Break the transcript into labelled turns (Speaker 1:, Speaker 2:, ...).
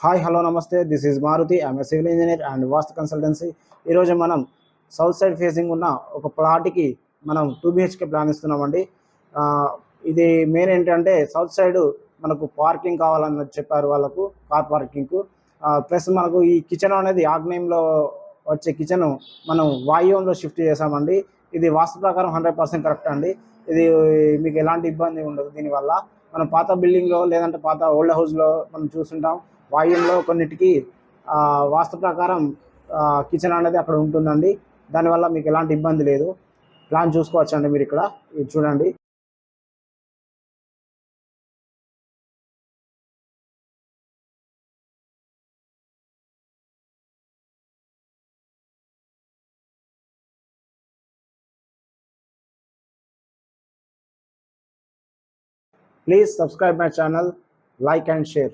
Speaker 1: Hi hello నమస్తే. This is Maruti. I'm a civil engineer and Vastu consultancy. ఈరోజు మనం south side facing ఉన్న ఒక ప్లాట్కి మనం 2 BHK ప్లాన్ ఇస్తున్నామండి. ఆ, ఇది మెయిన్ ఏంటంటే సౌత్ సైడ్ మనకు పార్కింగ్ కావాలని చెప్పారు వాళ్ళకు, కార్ పార్కింగ్కు. ప్లస్ మనకు ఈ కిచెన్ అనేది ఆగ్నేయంలో వచ్చే కిచెన్ మనం వాయువ్యంలో షిఫ్ట్ చేసామండి. ఇది వాస్తు ప్రకారం 100% కరెక్ట్ అండి. ఇది మీకు ఎలాంటి ఇబ్బంది ఉండదు దీనివల్ల. మనం పాత బిల్డింగ్లో లేదంటే పాత ఓల్డ్ హౌస్లో మనం చూస్తుంటాం, వాయువ్యంలో కొన్నిటికి వాస్తు ప్రకారం కిచెన్ అనేది అక్కడ ఉంటుందండి. దానివల్ల మీకు ఎలాంటి ఇబ్బంది లేదు. ప్లాన్ చూసుకోవచ్చండి మీరు ఇక్కడ. ఇది చూడండి. Please subscribe my channel, like and share.